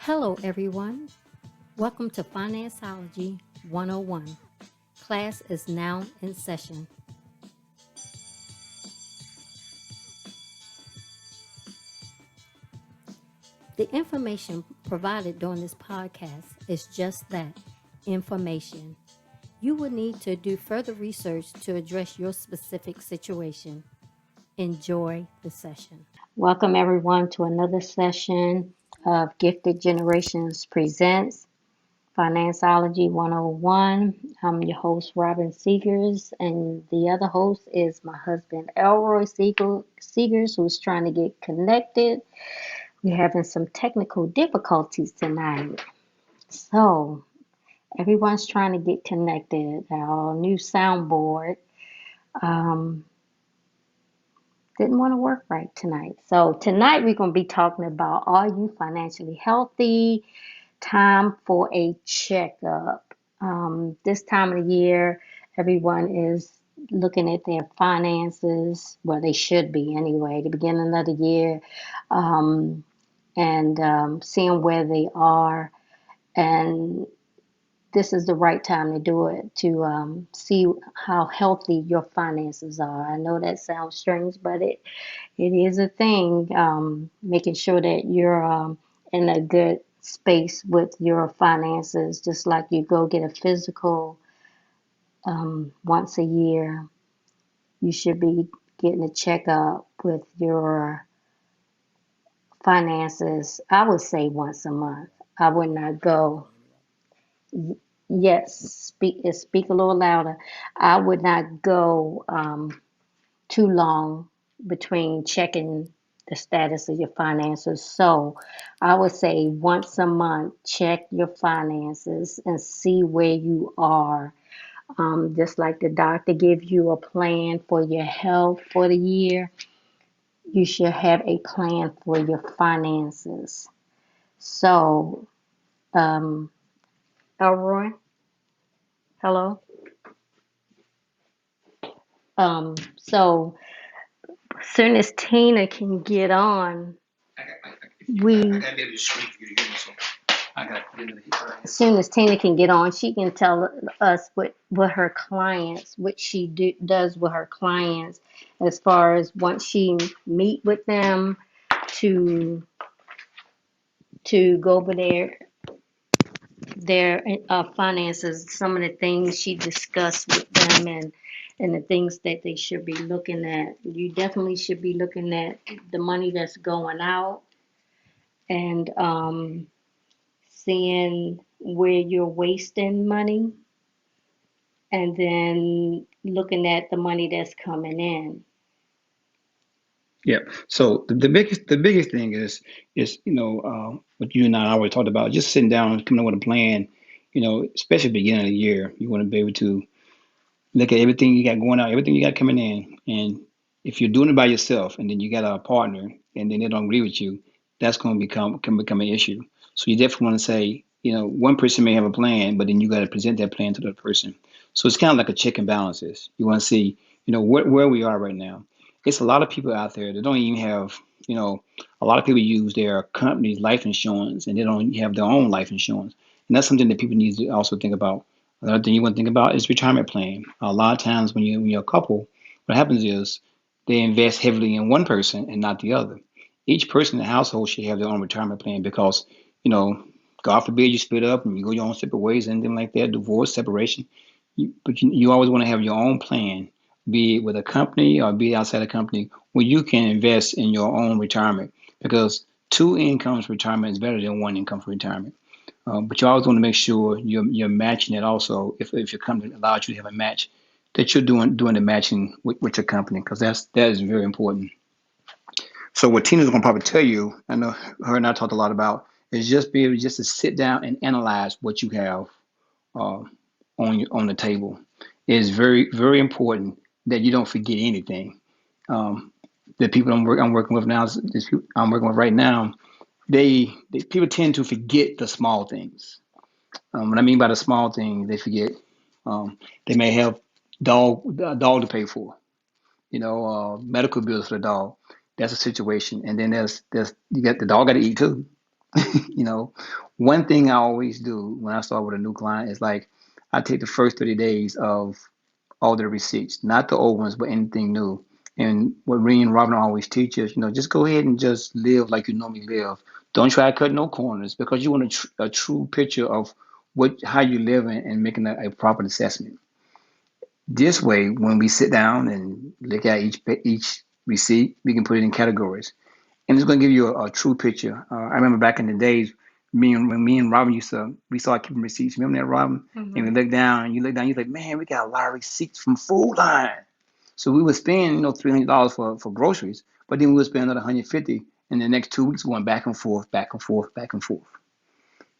Hello, everyone. Welcome to FinanceOlogy 101. Class is now in session. The information provided during this podcast is just that, information. You will need to do further research to address your specific situation. Enjoy the session. Welcome, everyone, to another session of Gifted Generations Presents FinanceOlogy 101. I'm your host, Robin Seegars, and the other host is my husband, Elroy Seegars, who's trying to get connected. We're having some technical difficulties tonight. So, everyone's trying to get connected. Our new soundboard um, didn't want to work right tonight. So, tonight we're going to be talking about, are you financially healthy? Time for a checkup. This time of the year, everyone is looking at their finances. Well, they should be anyway, the beginning of the year, and seeing where they are. And this is the right time to do it, to see how healthy your finances are. I know that sounds strange, but it is a thing. Making sure that you're in a good space with your finances, just like you go get a physical once a year. You should be getting a checkup with your finances. I would say once a month. I would not go. Yes, speak a little louder. I would not go too long between checking the status of your finances. So I would say once a month, check your finances and see where you are. Just like the doctor gives you a plan for your health for the year, you should have a plan for your finances. So, um, Elroy, hello. So soon as Tina can get on, we gotta be able to speak for you to hear me, so I gotta put it in the as soon as Tina can get on, she can tell us what her clients, what does with her clients, as far as once she meet with them to go over their finances, some of the things she discussed with them, and the things that they should be looking at. You definitely should be looking at the money that's going out, and seeing where you're wasting money, and then looking at the money that's coming in. Yeah. So the biggest thing is what you and I always talked about, just sitting down and coming up with a plan. Especially at the beginning of the year, you want to be able to look at everything you got going out, everything you got coming in, and if you're doing it by yourself, and then you got a partner, and then they don't agree with you, that's going to become an issue. So you definitely want to say, one person may have a plan, but then you got to present that plan to the other person. So it's kind of like a check and balances. You want to see, where we are right now. It's a lot of people out there that don't even have, a lot of people use their company's life insurance, and they don't have their own life insurance, and that's something that people need to also think about. Another thing you want to think about is retirement plan. A lot of times when you're a couple, what happens is they invest heavily in one person and not the other. Each person in the household should have their own retirement plan because, you know, God forbid you split up and you go your own separate ways, anything like that, divorce, separation. But you always want to have your own plan, be it with a company or be it outside a company, where you can invest in your own retirement because two incomes for retirement is better than one income for retirement. But you always want to make sure you're matching it also. If your company allows you to have a match, that you're doing the matching with your company because that is very important. So what Tina's gonna probably tell you, I know her and I talked a lot about, is just be able just to sit down and analyze what you have uh, on the table. It is very very important that you don't forget anything. Um, the people I'm working with now, I'm working with right now, they people tend to forget the small things. What I mean by the small things, they forget. They may have a dog to pay for, medical bills for the dog. That's a situation. And then there's you got the dog got to eat too. You know, one thing I always do when I start with a new client is like I take the first 30 days of all the receipts, not the old ones, but anything new. And what Reen and Robin always teach us, just go ahead and just live like you normally live. Don't try to cut no corners because you want a true picture of how you live and making a proper assessment. This way, when we sit down and look at each receipt, we can put it in categories, and it's going to give you a true picture. I remember back in the days, when me and Robin we started keeping receipts. Remember that, Robin? And we look down, and you look down, you're like, man, we got a lot of receipts from Food Line. So we would spend, $300 for groceries, but then we would spend another 150, and the next 2 weeks going back and forth, back and forth, back and forth.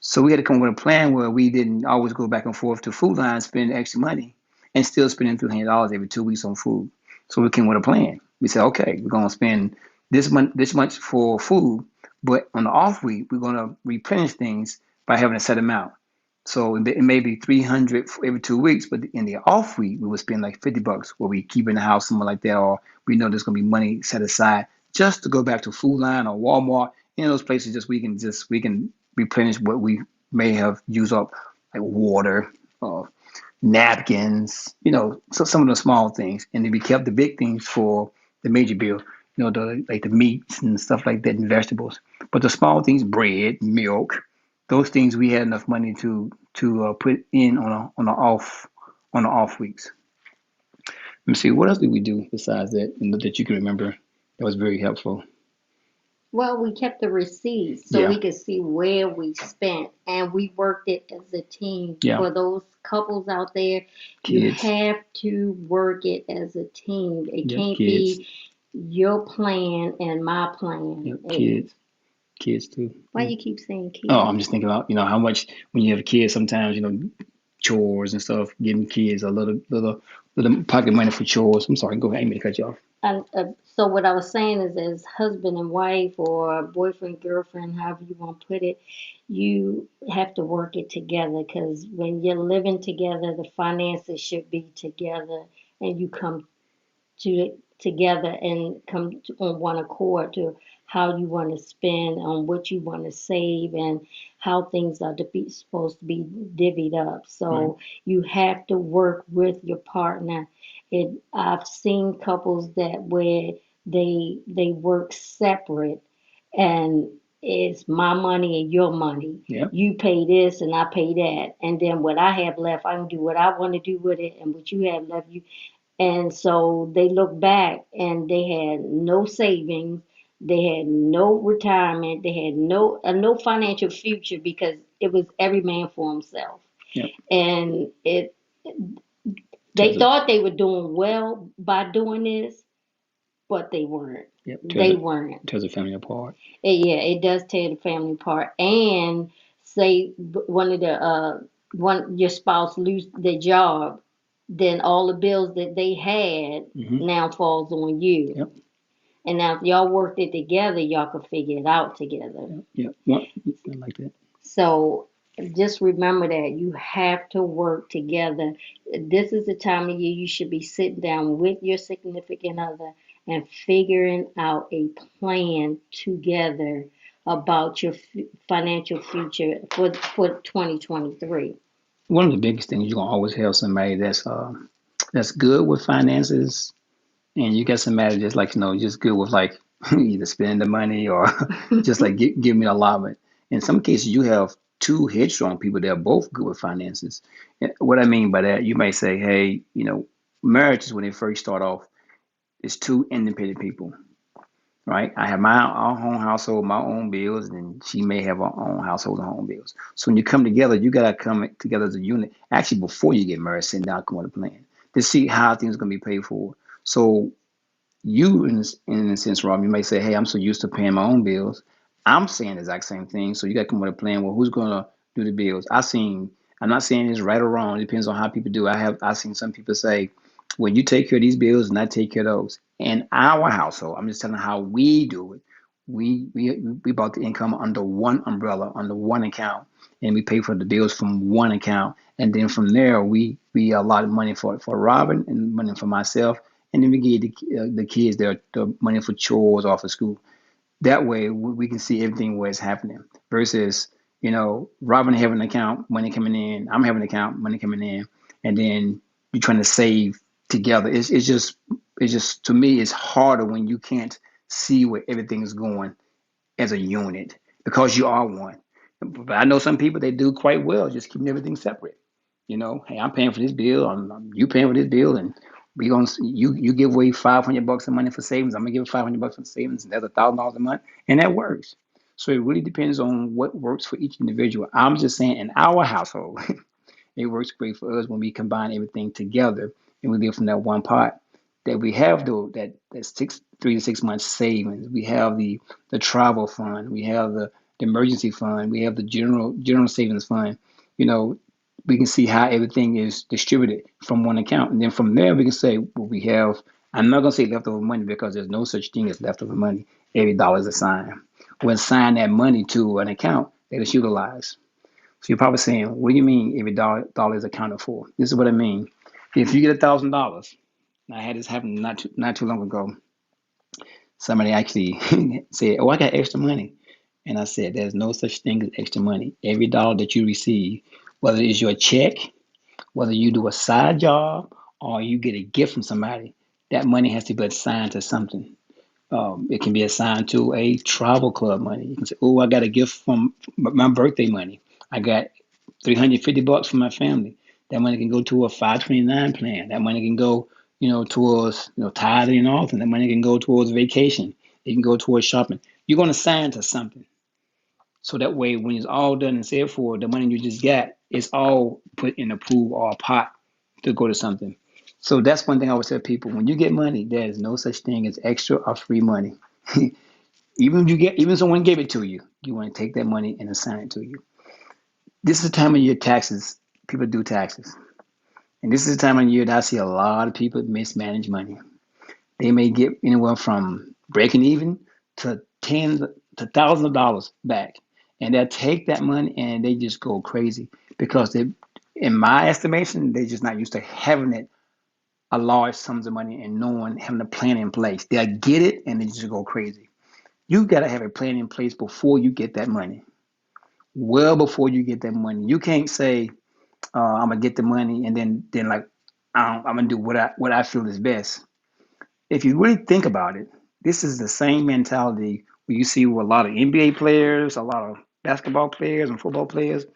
So we had to come up with a plan where we didn't always go back and forth to Food Line, spend extra money, and still spending $300 every 2 weeks on food. So we came with a plan. We said, okay, we're gonna spend this much for food, but on the off week we're gonna replenish things by having a set amount. So it may be 300 for every 2 weeks, but in the off week we would spend like $50 where we keep in the house, something like that, or we know there's gonna be money set aside just to go back to Food Line or Walmart. Those places we can replenish what we may have used up, like water, napkins, so some of the small things, and then we kept the big things for the major bill, like the meats and stuff like that and vegetables. But the small things, bread, milk, those things we had enough money to put in on the off weeks. Let me see, what else did we do besides that, that you can remember that was very helpful? Well, we kept the receipts so Yeah, we could see where we spent, and we worked it as a team. yeah, For those couples out there, you kids, have to work it as a team. It yep, can't kids, be your plan and my plan. yep, kids too. Why you keep saying Oh, kids? I'm just thinking about, how much when you have kids, sometimes, chores and stuff, giving kids a little pocket money for chores. I'm sorry, go ahead, I didn't mean to cut you off. So what I was saying is, as husband and wife or boyfriend, girlfriend, however you want to put it, you have to work it together because when you're living together, the finances should be together, and you come together and come on one accord to how you want to spend, on what you want to save, and how things are supposed to be divvied up. Right. So you have to work with your partner. I've seen couples that where they work separate, and it's my money and your money. Yep. You pay this and I pay that, and then what I have left, I can do what I want to do with it, and what you have left, you. And so they look back and they had no savings, they had no retirement, they had no financial future because it was every man for himself. Yep. And they Tears it. thought they were doing well by doing this, but they weren't. Yep. They weren't. Tears the family apart. Yeah, it does tear the family apart. And say one your spouse lose their job, then all the bills that they had Mm-hmm. now falls on you. Yep. And now if y'all worked it together, y'all could figure it out together. Yep. Yep. One, I like that. So just remember that you have to work together. This is the time of year you should be sitting down with your significant other and figuring out a plan together about your financial future for 2023. One of the biggest things, you're gonna always have somebody that's good with finances, and you got somebody just like, just good with like either spending the money or just like give me the allotment. In some cases, you have two headstrong people that are both good with finances. And what I mean by that, you may say, hey, marriage is when they first start off. It's two independent people, right? I have my own household, my own bills, and she may have her own household and her own bills. So when you come together, you gotta come together as a unit. Actually, before you get married, sit down, come with a plan to see how things are gonna be paid for. So you, in a sense, Rob, you may say, "Hey, I'm so used to paying my own bills." I'm saying the exact same thing. So you got to come with a plan. Well, who's gonna do the bills? I'm not saying it's right or wrong. It depends on how people do. I've seen some people say, "Well, you take care of these bills, and I take care of those." In our household, I'm just telling how we do it. We bought the income under one umbrella, under one account, and we pay for the bills from one account. And then from there, we allotted money for Robin and money for myself, and then we gave the kids the money for chores or for school. That way we can see everything where it's happening versus, Robin having an account, money coming in, I'm having an account, money coming in, and then you're trying to save together. It's just to me it's harder when you can't see where everything is going as a unit because you are one. But I know some people they do quite well just keeping everything separate. Hey, I'm paying for this bill, you paying for this bill, and we gonna you give away $500 of money for savings. I'm gonna give $500 for savings, and that's $1,000 a month, and that works. So it really depends on what works for each individual. I'm just saying in our household, it works great for us when we combine everything together and we live from that one pot. That we have though that 3 to 6 months savings. We have the travel fund. We have the emergency fund. We have the general savings fund. You know, we can see how everything is distributed from one account, and then from there we can say well, we have. I'm not gonna say leftover money because there's no such thing as leftover money. Every dollar is assigned. We'll assign that money to an account that is utilized. So you're probably saying, what do you mean every dollar is accounted for? This is what I mean. If you get $1,000, I had this happen not too long ago. Somebody actually said, "Oh, I got extra money," and I said, "There's no such thing as extra money. Every dollar that you receive, whether it's your check, whether you do a side job, or you get a gift from somebody, that money has to be assigned to something. It can be assigned to a travel club money. You can say, "Oh, I got a gift from my birthday money. I got $350 for my family. That money can go to a 529 plan. That money can go, towards, tithing and all. That money can go towards vacation. It can go towards shopping. You're going to sign to something. So that way, when it's all done and said for, the money you just got, it's all put in a pool or a pot to go to something. So that's one thing I always tell people. When you get money, there is no such thing as extra or free money. Even if someone gave it to you, you want to take that money and assign it to you. This is the time of year taxes. People do taxes. And this is the time of year that I see a lot of people mismanage money. They may get anywhere from breaking even to tens to thousands of dollars back. And they'll take that money and they just go crazy because in my estimation, they're just not used to having it a large sums of money and knowing having a plan in place. They'll get it and they just go crazy. You got to have a plan in place before you get that money. Well before you get that money. You can't say, I'm gonna get the money and then like I'm gonna do what I feel is best. If you really think about it, this is the same mentality where you see with a lot of NBA players, a lot of basketball players and football players.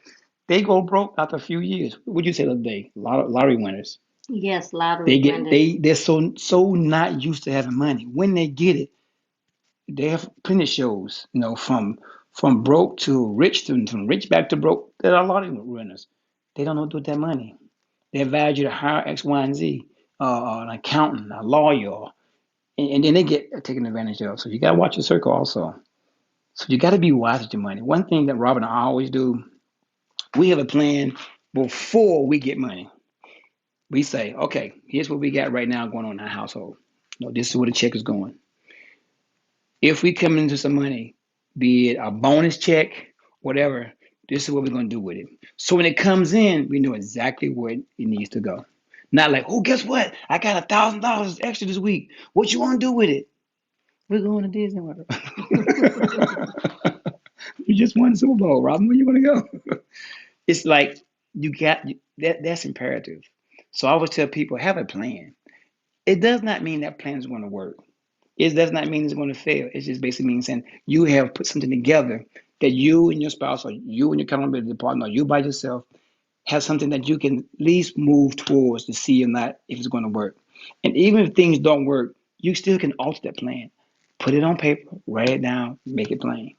They go broke after a few years. What would you say the other day? A lot of lottery winners. Yes, lottery They get winners. they're so not used to having money. When they get it, they have plenty of shows. From broke to rich to from rich back to broke. There are lottery winners. They don't know what to do with that money. They advise you to hire X, Y, and Z, an accountant, a lawyer, and then they get taken advantage of. So you got to watch your circle also. So you got to be wise with your money. One thing that Robin and I always do, we have a plan before we get money. We say, okay, here's what we got right now going on in our household. This is where the check is going. If we come into some money, be it a bonus check, whatever, this is what we're going to do with it. So when it comes in, we know exactly where it needs to go. Not like, oh, guess what? I got $1,000 extra this week. What you want to do with it? We're going to Disney World. You just won the Super Bowl, Robin. Where you want to go? It's like you got that. That's imperative. So I always tell people have a plan. It does not mean that plan is going to work. It does not mean it's going to fail. It just basically means saying you have put something together that you and your spouse, or you and your accountability partner, or you by yourself, have something that you can at least move towards to see or not if it's going to work. And even if things don't work, you still can alter that plan. Put it on paper, write it down, make it plain.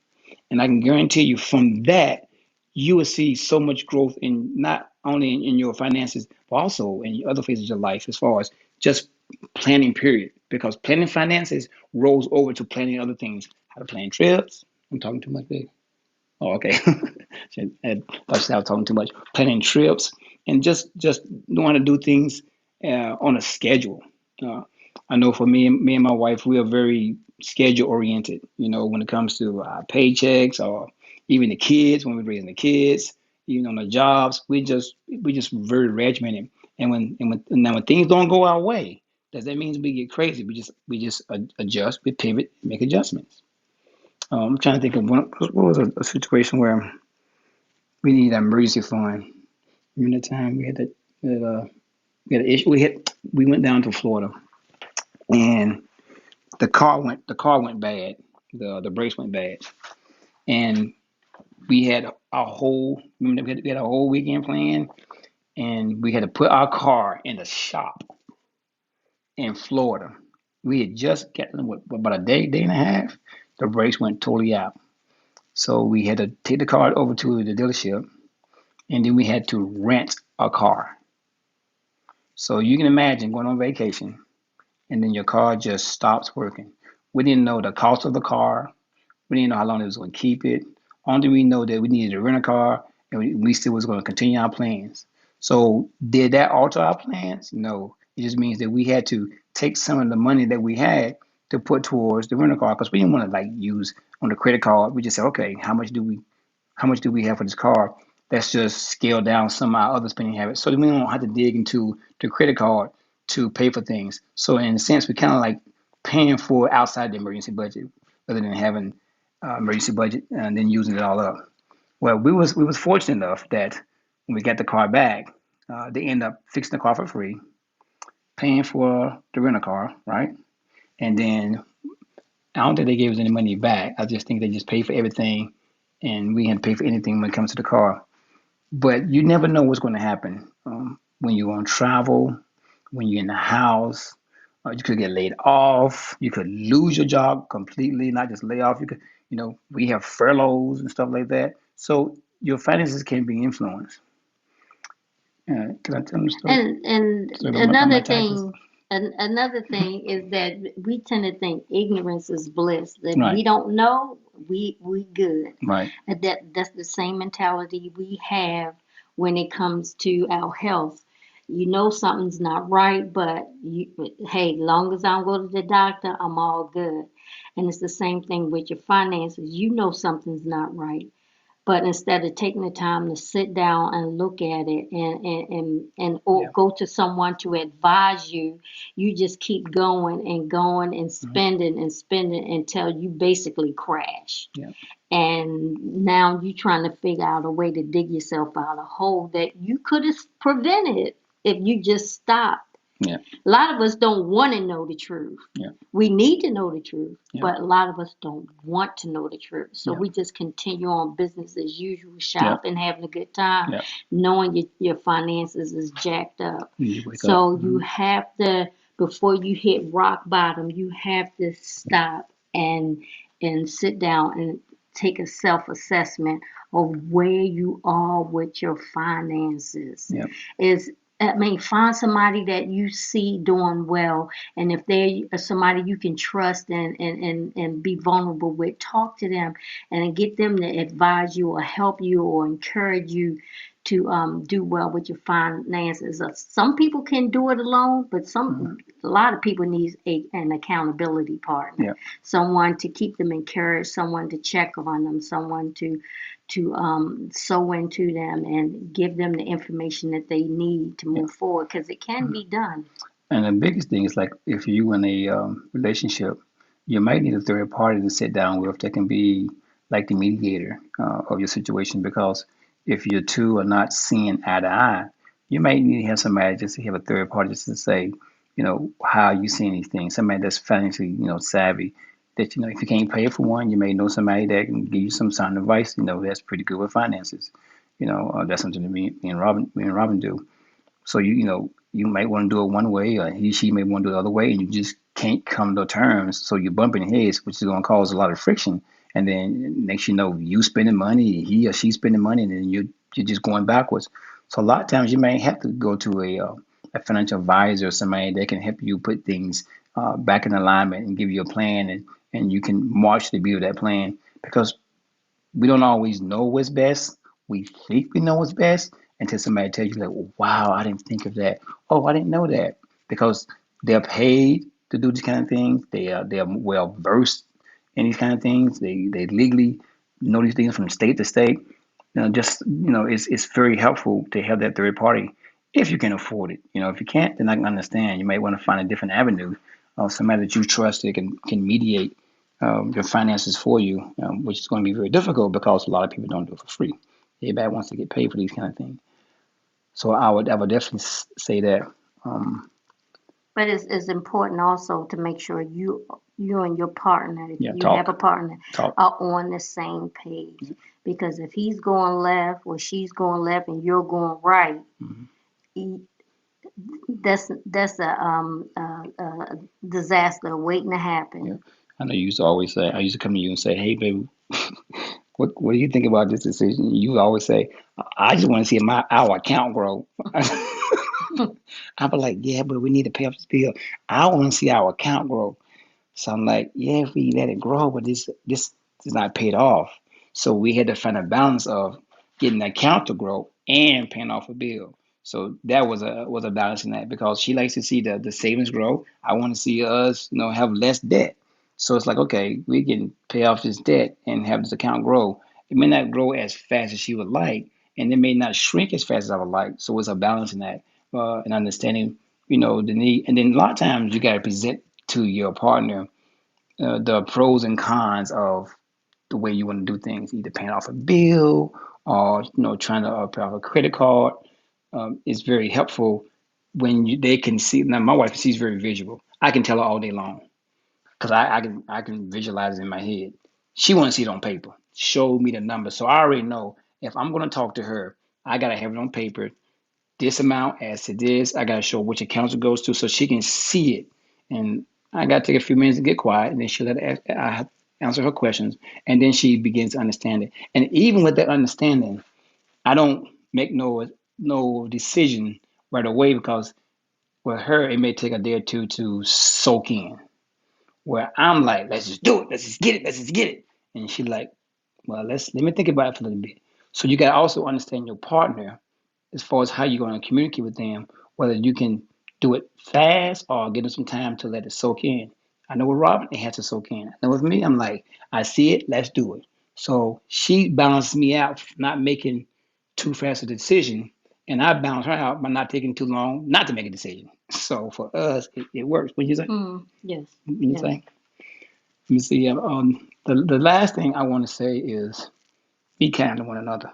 And I can guarantee you from that, you will see so much growth in not only in your finances, but also in other phases of your life as far as just planning, period. Because planning finances rolls over to planning other things. How to plan trips. I'm talking too much, baby. Oh, okay. I thought I was talking too much. Planning trips and just knowing how to do things on a schedule. Uh, I know for me and my wife, we are very schedule oriented. When it comes to paychecks or even the kids, when we're raising the kids, even on the jobs, we just very regimented. And when things don't go our way, does that mean we get crazy? We just adjust, we pivot, make adjustments. I'm trying to think of what was a situation where we needed an emergency fund. Remember the time we had an issue. We went down to Florida, and the car went bad. The brakes went bad, and we had a whole remember we had a whole weekend plan, and we had to put our car in the shop in Florida. We had just gotten about a day and a half. The brakes went totally out, so we had to take the car over to the dealership, and then we had to rent a car. So you can imagine going on vacation, and then your car just stops working. We didn't know the cost of the car. We didn't know how long it was going to keep it. Only we know that we needed to rent a car, and we still was going to continue our plans. So did that alter our plans? No. It just means that we had to take some of the money that we had to put towards the rental car because we didn't want to like use on the credit card. We just said, okay, how much do we have for this car? Let's just scale down some of our other spending habits so that we don't have to dig into the credit card to pay for things. So in a sense, we kind of like paying for outside the emergency budget rather than having emergency budget and then using it all up. Well, we was fortunate enough that when we got the car back, they end up fixing the car for free, paying for the rental car, right? And then I don't think they gave us any money back. I just think they just paid for everything, and we had to pay for anything when it comes to the car. But you never know what's going to happen when you're on travel, when you're in the house. You could get laid off. You could lose your job completely, not just lay off. We have furloughs and stuff like that. So your finances can be influenced. Can I tell them a story? And Story about my taxes? another thing is that we tend to think ignorance is bliss. That Right, we don't know, we good. right, And that's the same mentality we have when it comes to our health. You know something's not right, but hey, long as I don't go to the doctor, I'm all good. And it's the same thing with your finances. You know something's not right, but instead of taking the time to sit down and look at it and or yeah, go to someone to advise you, you just keep going and mhm, spending until you basically crash. yeah, And now you're trying to figure out a way to dig yourself out a hole that you could have prevented if you just stopped. yeah, A lot of us don't want to know the truth. yeah, We need to know the truth, yeah, but a lot of us don't want to know the truth. So yeah, we just continue on business as usual, yeah, shopping, having a good time, yeah. knowing your finances is jacked up. You wake up. So you have to, before you hit rock bottom, you have to stop and sit down and take a self-assessment of where you are with your finances. Yeah, Is I mean, find somebody that you see doing well, and if they're somebody you can trust and be vulnerable with, talk to them and get them to advise you or help you or encourage you to do well with your finances. Some people can do it alone, but mhm, a lot of people need an accountability partner, yeah, someone to keep them encouraged, someone to check on them, someone to sow into them and give them the information that they need to yeah. move forward because it can Mhm. be done. And the biggest thing is like if you in a relationship, you might need a third party to sit down with that can be like the mediator of your situation because if you two are not seeing eye to eye, you might need to have somebody just to have a third party just to say, how you seeing these things. Somebody that's financially, savvy. That if you can't pay for one, you may know somebody that can give you some sound advice. That's pretty good with finances. That's something that me and Robin do. So you might want to do it one way, or she may want to do it the other way, and you just can't come to terms. So you're bumping heads, which is going to cause a lot of friction. And then next you spending money, he or she spending money, and then you're just going backwards. So a lot of times you may have to go to a financial advisor or somebody that can help you put things back in alignment and give you a plan, and you can march the beat of that plan because we don't always know what's best. We think we know what's best until somebody tells you, like, "Oh, wow, I didn't think of that. Oh, I didn't know that." Because they're paid to do these kind of things. They are well versed in these kind of things. They legally know these things from state to state. It's very helpful to have that third party if you can afford it. If you can't, then I can understand. You might want to find a different avenue of somebody that you trust that can mediate your finances for you, which is going to be very difficult because a lot of people don't do it for free. Everybody wants to get paid for these kind of things. So I would definitely say that. Um, But it's important also to make sure you and your partner, if yeah, you have a partner, talk. are on the same page. Because if he's going left or she's going left and you're going right, Mhm. e- that's a disaster waiting to happen. Yeah, I know you used to always say. I used to come to you and say, "Hey, baby, what do you think about this decision?" You always say, "I just want to see our account grow." I be like, "Yeah, but we need to pay off this bill. I want to see our account grow." So I'm like, yeah, if we let it grow, but this is not paid off. So we had to find a balance of getting the account to grow and paying off a bill. So that was a balance in that because she likes to see the savings grow. I want to see us, have less debt. So it's like, okay, we can pay off this debt and have this account grow. It may not grow as fast as she would like, and it may not shrink as fast as I would like. So it's a balance in that, and understanding, the need. And then a lot of times you got to present to your partner the pros and cons of the way you want to do things, either paying off a bill or trying to pay off a credit card. It's very helpful when they can see. Now, my wife, she's very visual. I can tell her all day long because I can visualize it in my head. She wants to see it on paper. Show me the number, so I already know if I'm going to talk to her, I gotta have it on paper. This amount adds to this. I gotta show which accounts it goes to so she can see it. And I gotta take a few minutes to get quiet, and then she'll I answer her questions, and then she begins to understand it. And even with that understanding, I don't make no decision right away because with her it may take a day or two to soak in. Where I'm like, let's just do it, let's just get it, let's just get it, and she's like, well, let me think about it for a little bit. So you gotta also understand your partner as far as how you're going to communicate with them, whether you can do it fast or give them some time to let it soak in. I know with Robin, it has to soak in. I know with me, I'm like, I see it, let's do it. So she balanced me out, not making too fast a decision, and I balance her out by not taking too long not to make a decision. So for us, it works. What do you say? Yes, What do you yes. say? Let me see. The last thing I want to say is be kind to one another.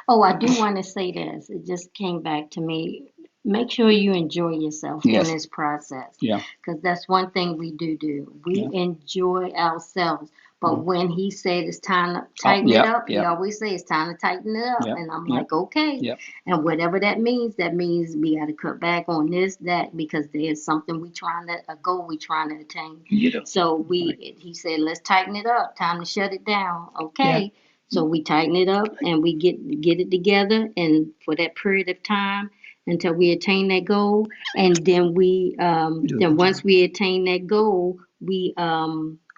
Oh, I do want to say this. It just came back to me. Make sure you enjoy yourself in Yes. this process, Yeah. because that's one thing we do. We Yeah. enjoy ourselves. But Mm. when he said it's time to Oh, tighten it yeah. up, he Yeah. always say it's time to tighten it up. Yeah. And I'm Yeah. like, okay. Yeah. And whatever that means we got to cut back on this, that, because there's something a goal we trying to attain. You know. So Right. he said, let's tighten it up. Time to shut it down. Yeah. Okay. So we tighten it up and we get it together, and for that period of time until we attain that goal, and then Do a then good once job. we attain that goal,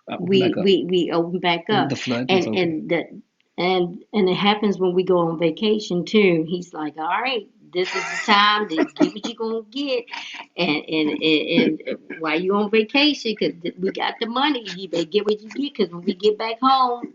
Open back up. we open back up, The floodgates and open. and that and it happens when we go on vacation too. He's like, all right, this is the time to get what you're gonna get, and while you on vacation, because we got the money, you better get what you get, because when we get back home,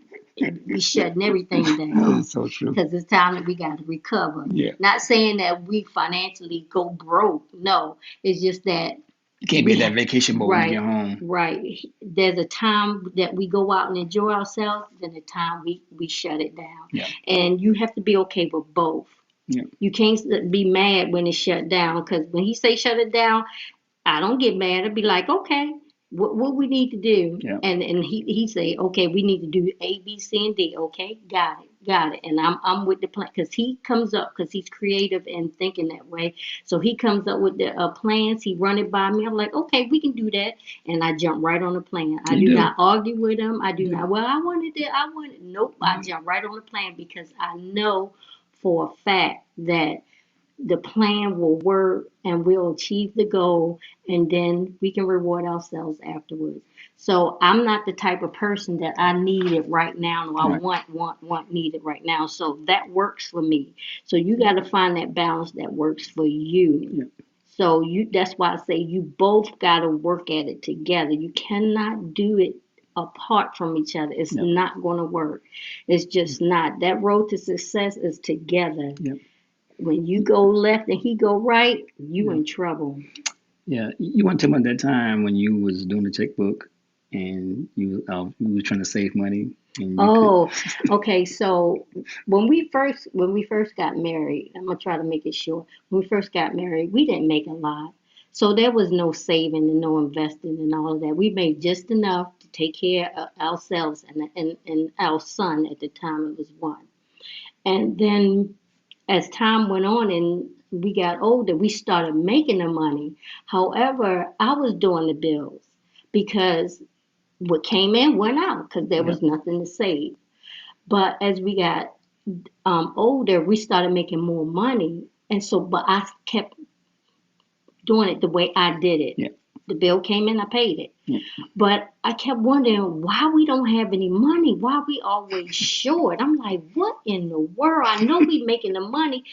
we shutting everything down, It's so true. because it's time that we got to recover. Yeah. Not saying that we financially go broke. No, it's just that You can't be in that vacation mode when you get right, home. right. There's a time that we go out and enjoy ourselves, then a time we shut it down. Yeah. And you have to be okay with both. Yeah. You can't be mad when it's shut down, because when he say shut it down, I don't get mad. I'd be like, okay, what we need to do, Yeah. and he say, okay, we need to do A, B, C, and D. Okay, got it. And I'm with the plan, because he comes up, because he's creative and thinking that way. So he comes up with the plans. He run it by me. I'm like, okay, we can do that, and I jump right on the plan. I You do do. not argue with him. I do You do. not. Well, I wanted it. I wanted. Nope. I jump right on the plan, because I know for a fact that the plan will work and we'll achieve the goal, and then we can reward ourselves afterwards. So I'm not the type of person that I need it right now, or I Right. want need it right now. So that works for me. So you got to find that balance that works for you. Yeah. So that's why I say you both got to work at it together. You cannot do it apart from each other. It's Yeah. not going to work. It's just not. That road to success is together. Yeah. When you go left and he go right, you Yeah. in trouble. Yeah. You want to tell me about that time when you was doing the checkbook and you were trying to save money, and you could. Oh, okay. So when we first got married, I'm gonna try to make it short. When we first got married, we didn't make a lot. So there was no saving and no investing and all of that. We made just enough to take care of ourselves and our son at the time it was one. And then as time went on and we got older, we started making the money. However, I was doing the bills because what came in went out because there Yeah, was nothing to save. But as we got older, we started making more money. And so, but I kept doing it the way I did it. yeah, The bill came in, I paid it. yeah, But I kept wondering why we don't have any money, why we always short. I'm like, what in the world? I know we making the money.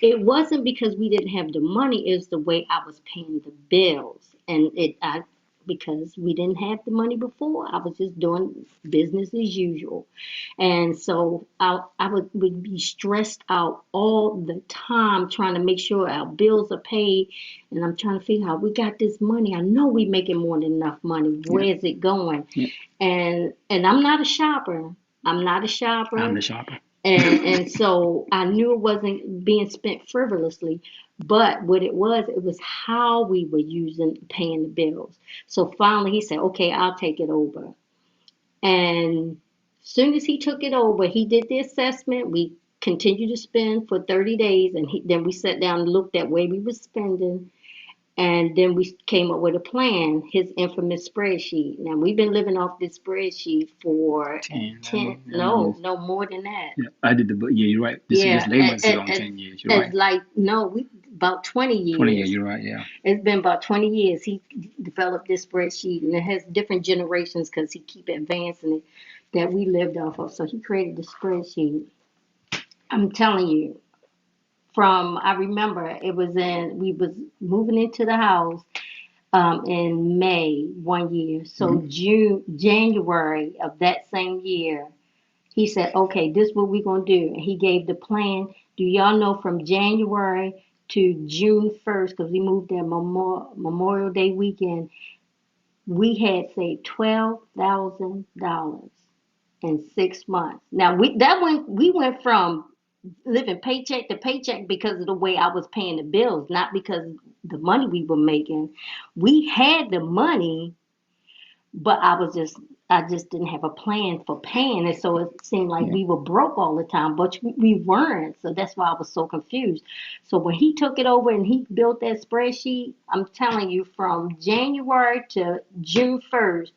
It wasn't because we didn't have the money, it's the way I was paying the bills. And because we didn't have the money before, I was just doing business as usual. And so I would be stressed out all the time trying to make sure our bills are paid. And I'm trying to figure out, we got this money. I know we making more than enough money. yeah, Where is it going? yeah. And I'm not a shopper. I'm not a I'm shopper. the shopper. And so I knew it wasn't being spent frivolously, but what it was how we were using paying the bills. So finally he said, okay, I'll take it over. And soon as he took it over, he did the assessment. We continued to spend for 30 days, and then we sat down and looked at where we were spending, and then we came up with a plan, his infamous spreadsheet. Now we've been living off this spreadsheet for 10, 10, 11 no, years. no more than that. Yeah, I did the book. Yeah, you're right. This Yeah, label is on 10 years. You're as right. like, no, we about 20 20 years. years. You're right. Yeah. It's been about 20 years. He developed this spreadsheet, and it has different generations because he keep advancing it that we lived off of. So he created the spreadsheet. I'm telling you, from I remember it was in we was moving into the house in May one year. So Hmm. January of that same year, he said, "Okay, this is what we're gonna do." And he gave the plan. Do y'all know from January to June 1st, because we moved there Memorial Day weekend, we had saved $12,000 in 6 months. Now we went from living paycheck to paycheck because of the way I was paying the bills, not because the money we were making. We had the money, but I just didn't have a plan for paying it, so it seemed like Yeah. we were broke all the time, but we weren't. So that's why I was so confused. So when he took it over and he built that spreadsheet, I'm telling you, from January to June 1st,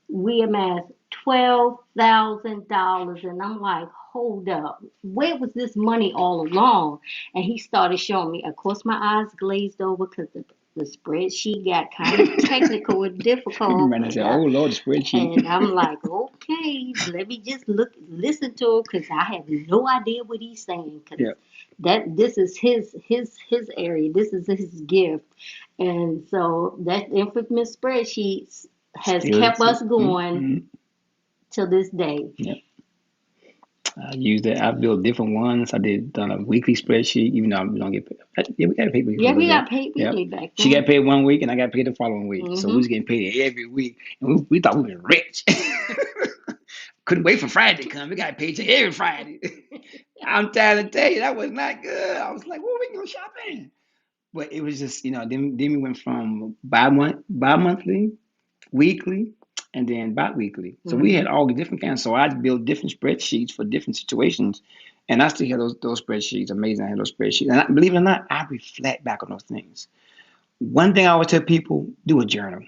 we amassed $12,000, and I'm like, hold up, where was this money all along? And he started showing me. Of course, my eyes glazed over because the spreadsheet got kind of technical and difficult, And I said, "Oh Lord, the spreadsheet." and I'm like, okay, let me just listen to him because I have no idea what he's saying because Yeah. this is his area, this is his gift, and so that infamous spreadsheet has Still. kept us going Mm-hmm. till this day. Yeah. I use that. I built different ones. I done a weekly spreadsheet, even though we don't get paid. Yeah, we got paid weekly for a Yeah, little we bit. got paid Yep. weekly back She got then. paid one week, and I got paid the following week. So we Hmm. was getting paid every week, and we thought we were rich. Couldn't wait for Friday to come. We got paid every Friday. I'm trying to tell you that was not good. I was like, "Where we go shopping?" But it was just, then we went from bi-monthly, weekly, and then bi-weekly. So we had Hmm. all the different kinds. So I built different spreadsheets for different situations, and I still have those spreadsheets. Amazing, I have those spreadsheets. And believe it or not, I reflect back on those things. One thing I always tell people: do a journal.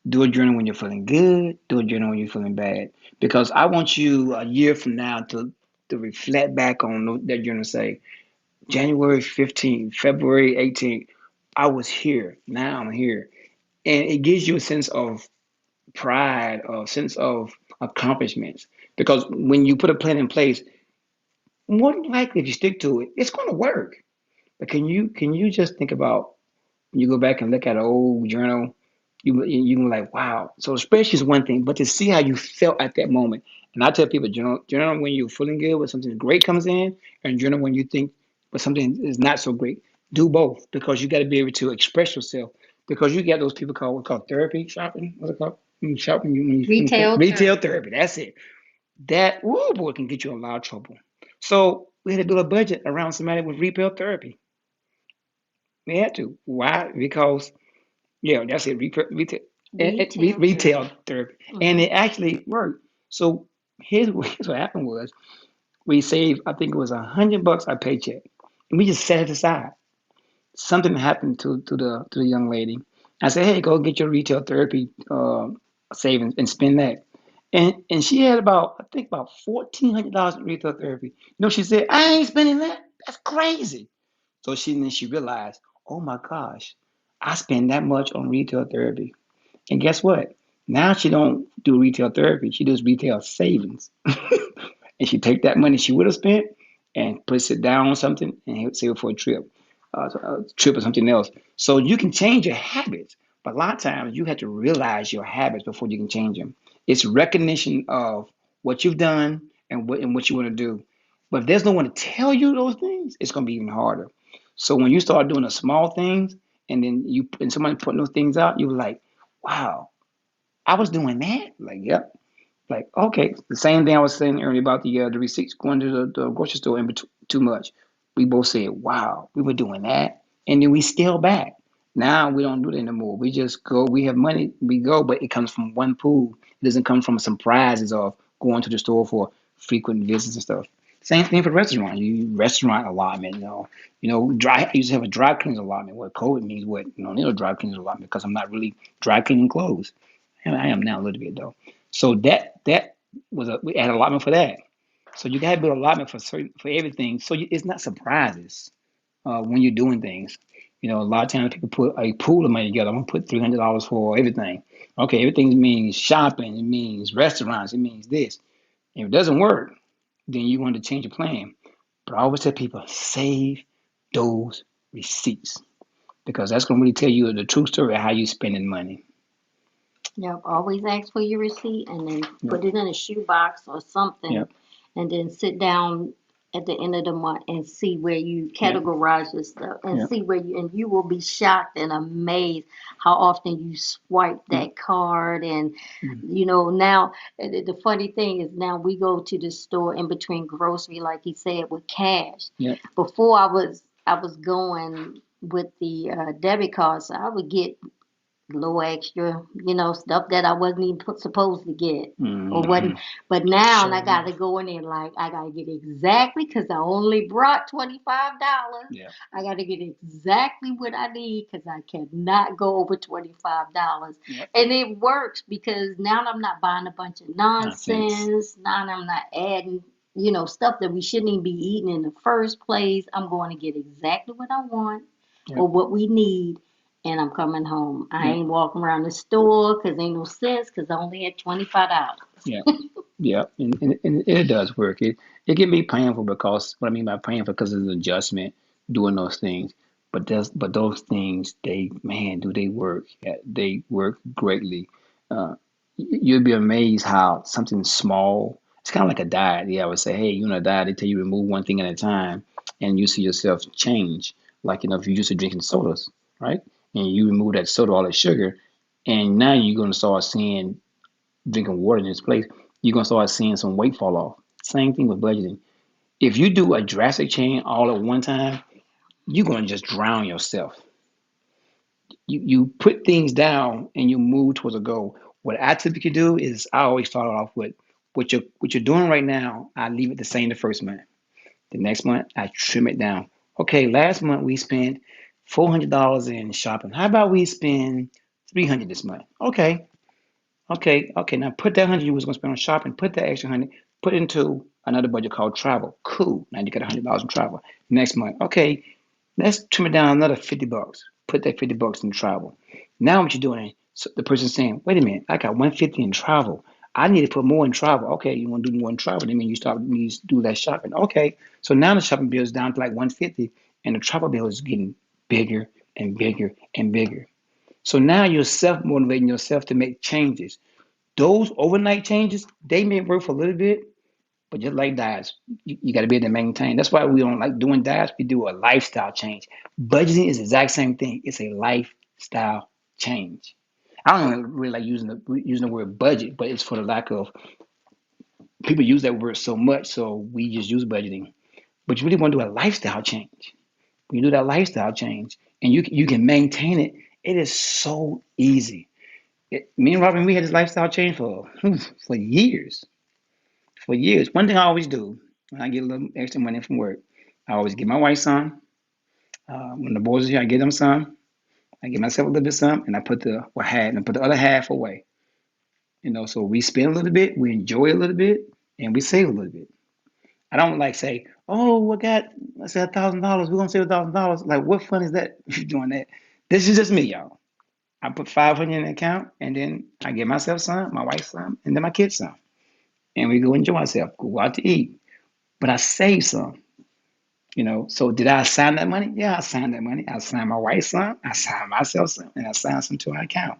Do a journal when you're feeling good. Do a journal when you're feeling bad. Because I want you a year from now to reflect back on that journal and say, January 15th, February 18th, I was here. Now I'm here. And it gives you a sense of pride, a sense of accomplishments. Because when you put a plan in place, more than likely, if you stick to it, it's going to work. But can you just think about when you go back and look at an old journal, you can like, wow. So spreadsheet is one thing, but to see how you felt at that moment. And I tell people, journal when you're feeling good, when something great comes in, and journal when you think, but something is not so great. Do both because you got to be able to express yourself. Because you get those people called therapy shopping. What's it called? When you shop, when Retail retail therapy. therapy. That's it. That boy can get you in a lot of trouble. So we had to do a budget around somebody with retail therapy. We had to. Why? Because yeah, that's it. Retail Retail therapy. therapy, and Hmm. it actually worked. So here's what happened was we saved. I think it was $100 our paycheck, and we just set it aside. Something happened to the young lady. I said, hey, go get your retail therapy savings and spend that. And she had about I think about $1,400 in retail therapy. She said, I ain't spending that. That's crazy. So she realized, oh my gosh, I spend that much on retail therapy. And guess what? Now she don't do retail therapy. She does retail savings. And she take that money she would have spent and puts it down on something and save it for a trip or something else. So you can change your habits, but a lot of times you have to realize your habits before you can change them. It's recognition of what you've done and what you want to do. But if there's no one to tell you those things, it's going to be even harder. So when you start doing the small things and then somebody putting those things out, you were like, wow, I was doing that. Like, yep. Like, okay, the same thing I was saying earlier about the receipts going to the grocery store in too much. We both said, wow, we were doing that. And then we scale back. Now we don't do that anymore. We just go, we have money, we go, but it comes from one pool. It doesn't come from some prizes of going to the store for frequent visits and stuff. Same thing for restaurant. You restaurant allotment, I used to have a dry cleaning allotment. What COVID means what, need a dry cleaning allotment because I'm not really dry cleaning clothes. And I am now a little bit though. So that was we had allotment for that. So you got to build allotment for everything. So it's not surprises when you're doing things. A lot of times people put a pool of money together. I'm gonna put $300 for everything. Okay, everything means shopping. It means restaurants. It means this. If it doesn't work, then you want to change your plan. But I always tell people save those receipts because that's gonna really tell you the true story of how you spending money. Yep. Always ask for your receipt and then Yep. put it in a shoebox or something, Yep. and then sit down at the end of the month and see where you Yep. categorize your stuff and Yep. see where you will be shocked and amazed how often you swipe Yep. that card. And Mm. now the funny thing is now we go to the store in between grocery, like he said, with cash. Yep. Before I was going with the debit card, so I would get little extra, stuff that I wasn't even supposed to get or Mm-hmm. wasn't. But now I Sure gotta enough. go in there like I gotta get exactly because I only brought $25. Yeah. I gotta get exactly what I need because I cannot go over $25. Yep. And it works because now I'm not buying a bunch of Nonsense. nonsense. Now I'm not adding, stuff that we shouldn't even be eating in the first place. I'm going to get exactly what I want or Yep. what we need, and I'm coming home. I Yep. ain't walking around the store because ain't no sense because I only had $25. Yep. Yep. And it does work. It can be painful because what I mean by painful because of the adjustment doing those things. But those things they man do they work. Yeah, they work greatly. You'd be amazed how something small. It's kind of like a diet. Yeah, I would say, hey, you're on a diet. They tell you remove one thing at a time, and you see yourself change. Like if you used to drinking sodas, right, and you remove that soda, all that sugar, and now you're gonna start seeing drinking water in its place, you're gonna start seeing some weight fall off. Same thing with budgeting. If you do a drastic change all at one time, you're gonna just drown yourself. You put things down and you move towards a goal. What I typically do is I always start off with what you're doing right now. I leave it the same the first month. The next month I trim it down. Okay, last month we spent $400 in shopping. How about we spend 300 this month? Okay, okay. Now put that 100 you was gonna spend on shopping. Put that extra 100. Put it into another budget called travel. Cool. Now you got $100 in travel. Next month, okay. Let's trim it down another $50. Put that $50 in travel. Now what you're doing? So the person's saying, "Wait a minute, I got 150 in travel. I need to put more in travel." Okay, you want to do more in travel? That means you do less shopping. Okay, so now the shopping bill is down to like 150, and the travel bill is getting bigger and bigger and bigger. So now you're self motivating yourself to make changes. Those overnight changes, they may work for a little bit, but just like diets, you got to be able to maintain. That's why we don't like doing diets. We do a lifestyle change. Budgeting is the exact same thing. It's a lifestyle change. I don't really like using the word budget, but it's for the lack of people use that word so much, so we just use budgeting. But you really want to do a lifestyle change. When you do that lifestyle change, and you can maintain it, it is so easy. Me and Robin, we had this lifestyle change for years. For years. One thing I always do when I get a little extra money from work, I always give my wife some. When the boys are here, I give them some. I give myself a little bit some, and I put the and I put the other half away. So we spend a little bit, we enjoy a little bit, and we save a little bit. I don't like say, oh, we got let's say $1,000. We're gonna save $1,000. Like, what fun is that? If you're doing that, this is just me, y'all. I put 500 in the account, and then I give myself some, my wife some, and then my kids some, and we go enjoy ourselves, go out to eat. But I save some. So did I assign that money? Yeah, I signed that money. I signed my wife some, I signed myself some, and I signed some to our account.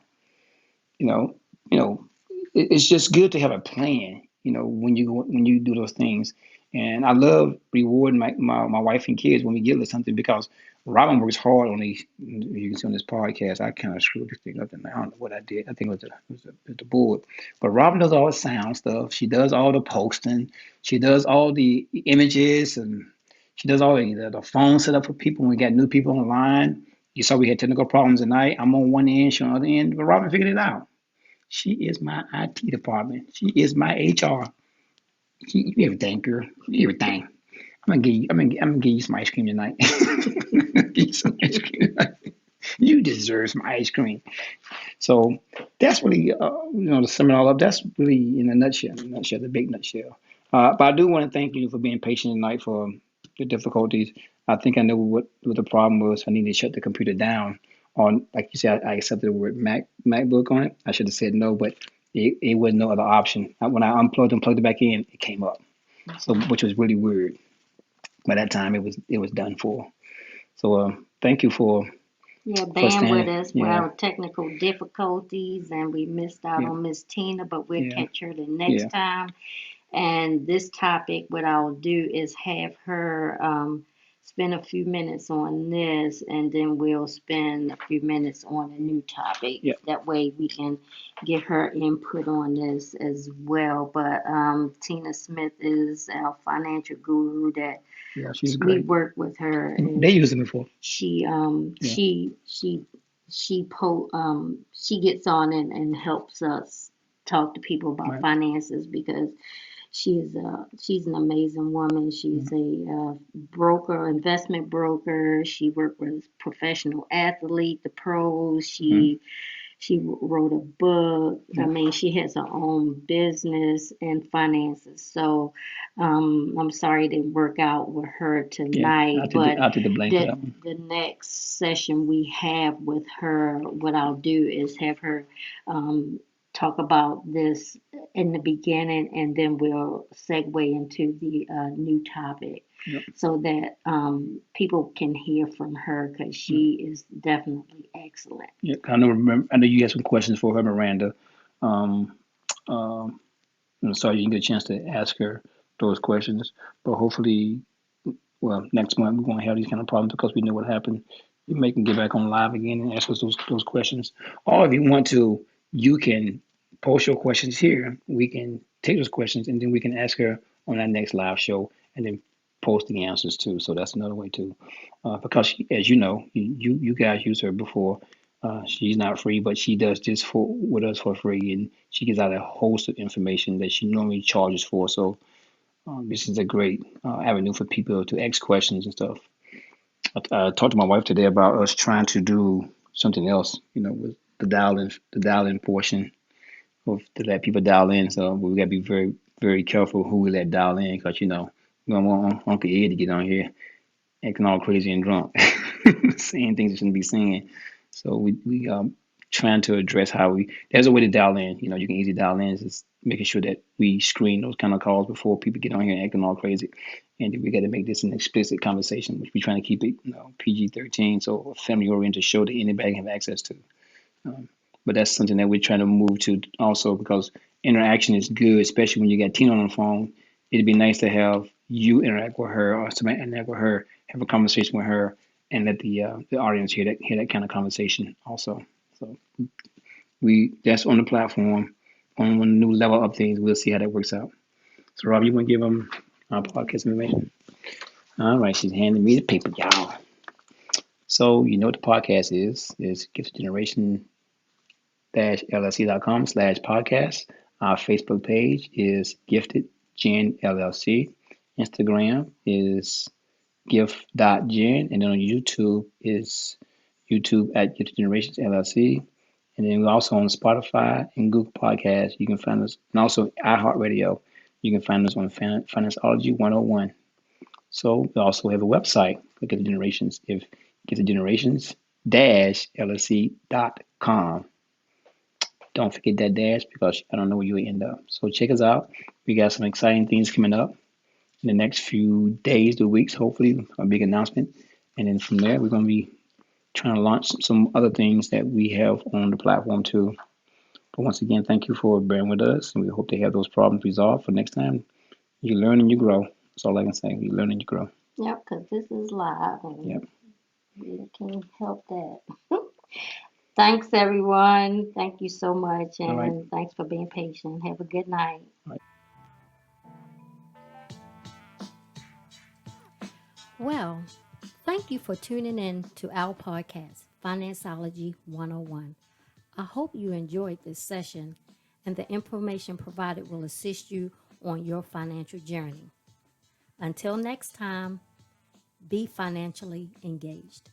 You know, you know, it's just good to have a plan. When you do those things, and I love rewarding my wife and kids when we give them something because Robin works hard on these. You can see on this podcast, I kind of screwed this thing up, and I don't know what I did. I think it was the board, but Robin does all the sound stuff. She does all the posting. She does all the images, and she does all the phone setup for people when we got new people on the line. You saw we had technical problems tonight. I'm on one end, she on the other end, but Robin figured it out. She is my IT department. She is my HR. You everything, girl. You everything. I'm gonna give you some ice cream tonight. Give you some ice cream tonight. You deserve some ice cream. So that's really, to sum it all up. That's really in a nutshell. The big nutshell. But I do want to thank you for being patient tonight for the difficulties. I think I know what the problem was. I needed to shut the computer down. On, like you said, I accepted the word MacBook on it. I should have said no, but it was no other option. When I unplugged and plugged it back in, it came up. So, which was really weird. By that time, it was done for. So, thank you for Yeah, for being with standing. us with Yeah, our technical difficulties, and we missed out yeah, on Miss Tina, but we'll yeah, catch her the next yeah. time. And this topic, what I'll do is have her spend a few minutes on this, and then we'll spend a few minutes on a new topic. Yeah, That way we can get her input on this as well. But Tina Smith is our financial guru that yeah, she's we great. work with her, They and used it before. she Yeah, she gets on and helps us talk to people about right. finances because she's an amazing woman. She's Mhm. a broker, investment broker. She worked with professional athlete, the pros. Mhm. She wrote a book. I Yeah, mean, she has her own business and finances. So I'm sorry it didn't work out with her yeah. tonight, but I'll take the blame for the that one. the next session we have with her, what I'll do is have her um, talk about this in the beginning, and then we'll segue into the new topic Yep. so that people can hear from her because Mm. she is definitely excellent. Yeah, I know you had some questions for her, Miranda. Um, um, so you can get a chance to ask her those questions. But hopefully, well, next month we won't have these kind of problems because we know what happened. You may can get back on live again and ask us those questions. Or if you want to, you can post your questions here. We can take those questions and then we can ask her on our next live show and then post the answers too. So that's another way too. Because as you know, you guys used her before. She's not free, but she does this for with us for free, and she gives out a host of information that she normally charges for. So this is a great avenue for people to ask questions and stuff. I talked to my wife today about us trying to do something else, with the dial in portion of to let people dial in. So we got to be very, very careful who we let dial in because, we don't want Uncle Ed to get on here acting all crazy and drunk, saying things he shouldn't be saying. So we trying to address how there's a way to dial in. You can easily dial in. It's just making sure that we screen those kind of calls before people get on here acting all crazy. And we got to make this an explicit conversation, which we're trying to keep it, PG-13, so a family-oriented show that anybody can have access to. But that's something that we're trying to move to also because interaction is good, especially when you got Tina on the phone. It'd be nice to have you interact with her or somebody interact with her, have a conversation with her, and let the audience hear that kind of conversation also. So That's on the platform. On when the new level updates, we'll see how that works out. So, Rob, you want to give them our podcast information? All right, she's handing me the paper, y'all. So, you know what the podcast is. It's Gift Generation llc.com/podcast. Our Facebook page is Gifted Gen LLC. Instagram is gift.gen. And then on YouTube is YouTube at Gifted Generations LLC. And then we're also on Spotify and Google Podcasts. You can find us, and also iHeartRadio. You can find us on FinanceOlogy 101. So we also have a website for Gifted Generations. If Gifted Generations LLC.com. Don't forget that dash because I don't know where you'll end up. So check us out. We got some exciting things coming up in the next few days to weeks, hopefully, a big announcement. And then from there, we're going to be trying to launch some other things that we have on the platform too. But once again, thank you for bearing with us. And we hope to have those problems resolved for next time. You learn and you grow. That's all I can say. You learn and you grow. Yep, because this is live and Yep. we can't help that. Thanks, everyone. Thank you so much. All right. And thanks for being patient. Have a good night. All right. Well, thank you for tuning in to our podcast, FinanceOlogy 101. I hope you enjoyed this session and the information provided will assist you on your financial journey. Until next time, be financially engaged.